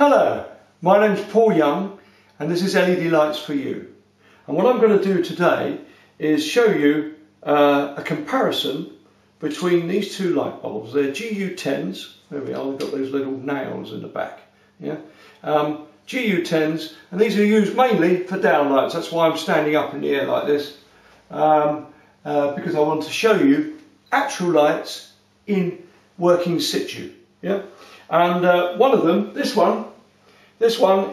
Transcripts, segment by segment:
Hello, my name's Paul Young and this is LED Lights for You. And what I'm going to do today is show you a comparison between these two light bulbs. They're GU10s, there we are, they've got those little nails in the back. Yeah, GU10s, and these are used mainly for downlights. That's why I'm standing up in the air like this, because I want to show you actual lights in working situ. Yeah, and one of them, this one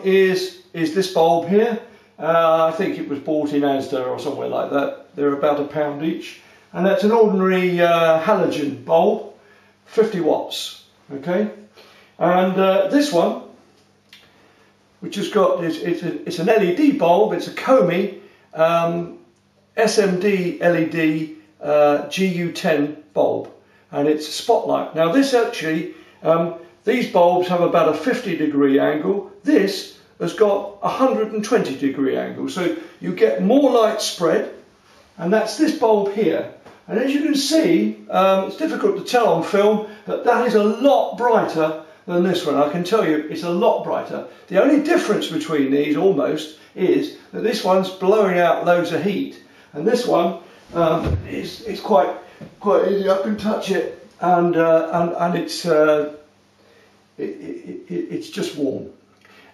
is this bulb here. I think it was bought in ASDA or somewhere like that. They're about £1 each, and that's an ordinary halogen bulb, 50 watts. Okay, and this one, which has got it's an LED bulb. It's a Coemi SMD LED GU10 bulb, and it's a spotlight. Now this actually, these bulbs have about a 50-degree angle. This has got a 120-degree angle, so you get more light spread, and that's this bulb here. And as you can see, it's difficult to tell on film, but that is a lot brighter than this one. I can tell you it's a lot brighter. The only difference between these almost is that this one's blowing out loads of heat, and this one is quite easy. I can touch it, and it's just warm.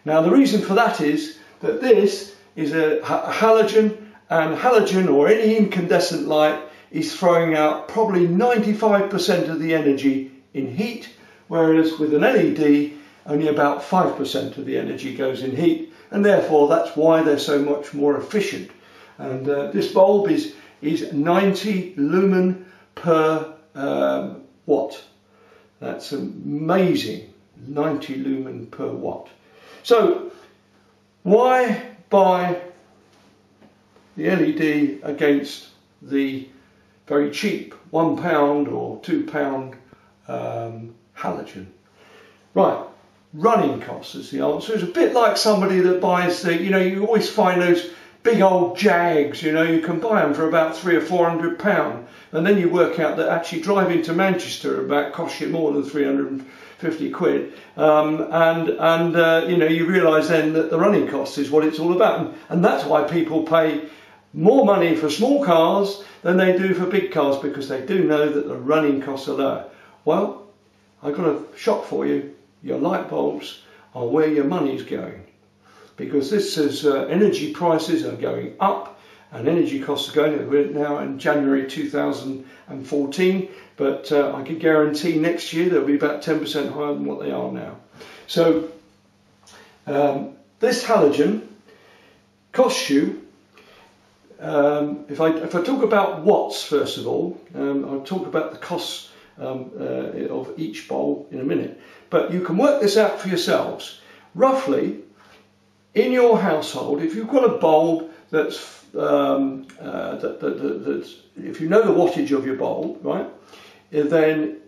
Now the reason for that is that this is a halogen, and halogen or any incandescent light is throwing out probably 95% of the energy in heat, whereas with an LED only about 5% of the energy goes in heat, and therefore that's why they're so much more efficient. And this bulb is 90 lumen per watt. That's amazing, 90 lumen per watt. So why buy the LED against the very cheap £1 or £2 halogen? Right, running costs is the answer. It's a bit like somebody that buys the, you always find those big old Jags, you can buy them for about £300 or £400, and then you work out that actually driving to Manchester about costs you more than 350 quid, you realise then that the running cost is what it's all about, and that's why people pay more money for small cars than they do for big cars, because they do know that the running costs are lower. Well, I've got a shock for you. Your light bulbs are where your money's going, because this is energy prices are going up and energy costs are going up. We're now in January 2014, but I could guarantee next year they'll be about 10% higher than what they are now. So this halogen costs you, if I talk about watts first of all, I'll talk about the costs of each bulb in a minute, but you can work this out for yourselves. Roughly, in your household, if you've got a bulb that's, if you know the wattage of your bulb, right, then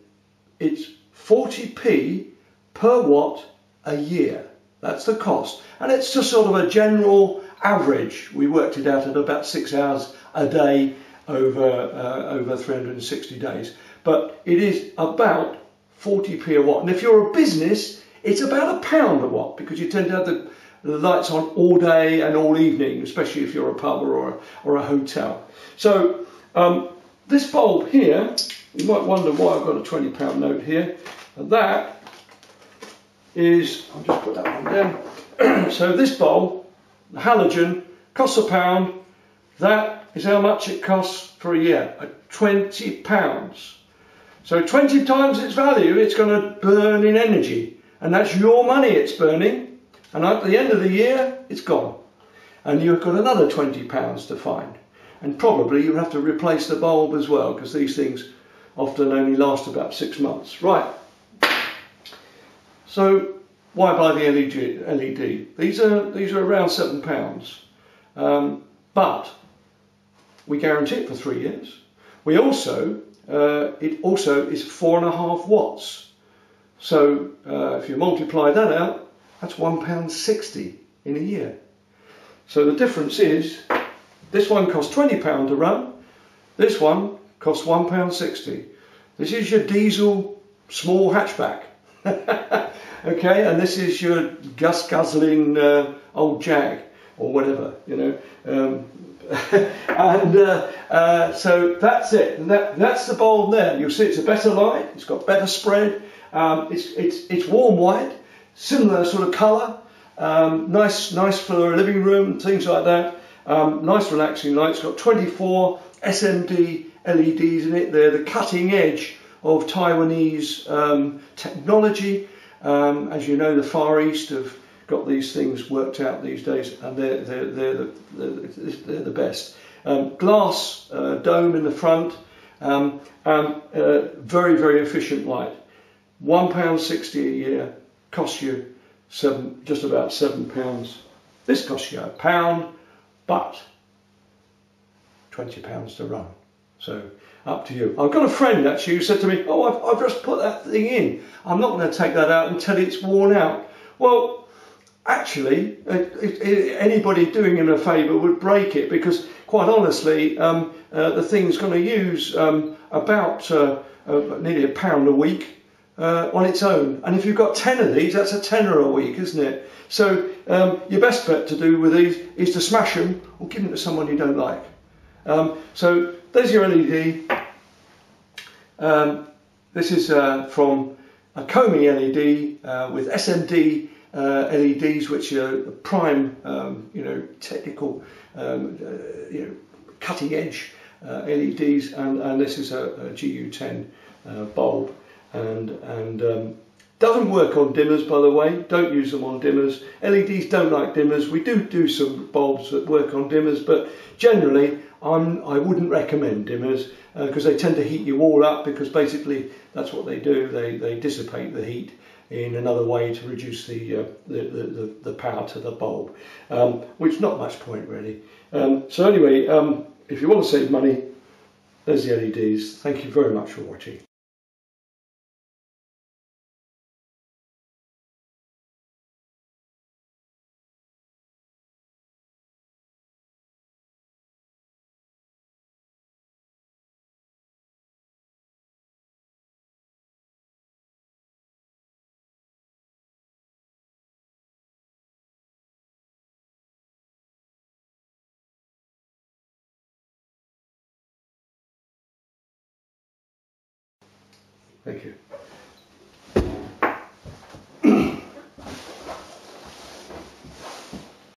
it's 40p per watt a year. That's the cost. And it's just sort of a general average. We worked it out at about 6 hours a day over 360 days. But it is about 40p a watt. And if you're a business, it's about £1 a watt, because you tend to have the lights on all day and all evening, especially if you're a pub or a hotel. So this bulb here, you might wonder why I've got a £20 note here. And that is, I'll just put that one down. So this bulb, the halogen, costs £1. That is how much it costs for a year, £20. So 20 times its value, it's going to burn in energy, and that's your money it's burning. And at the end of the year, it's gone. And you've got another £20 to find. And probably you'll have to replace the bulb as well, because these things often only last about 6 months. Right. So why buy the LED? These are around £7. But we guarantee it for 3 years. We also, it also is 4.5 watts. So if you multiply that out, that's £1.60 in a year. So the difference is, this one costs £20 to run, this one costs £1.60. This is your diesel small hatchback. Okay, and this is your guzzling old Jag or whatever, you know. So that's it, and that's the bulb there. You'll see it's a better light, it's got better spread, it's warm white, similar sort of colour, nice for a living room, things like that. Nice relaxing light. It's got 24 SMD LEDs in it. They're the cutting edge of Taiwanese technology. As you know, the Far East have got these things worked out these days, and they're the best. Glass dome in the front, and very, very efficient light. £1.60 a year, costs you just about £7. This costs you £1, but £20 to run. So up to you. I've got a friend actually who said to me, "Oh, I've just put that thing in. I'm not going to take that out until it's worn out." Well, actually, anybody doing him a favour would break it, because quite honestly, the thing's going to use about nearly £1 a week on its own. And if you've got 10 of these, that's a tenner a week, isn't it? So your best bet to do with these is to smash them or give them to someone you don't like. So there's your LED. This is from a Coemi LED with SMD LEDs, which are prime, technical, cutting edge LEDs, and this is a GU10 bulb, and doesn't work on dimmers, by the way. Don't use them on dimmers. LEDs don't like dimmers. We do some bulbs that work on dimmers, but generally I wouldn't recommend dimmers, because they tend to heat you all up, because basically that's what they do. They dissipate the heat in another way to reduce the power to the bulb, which not much point really. So anyway, if you want to save money, there's the LEDs. Thank you very much for watching. Thank you.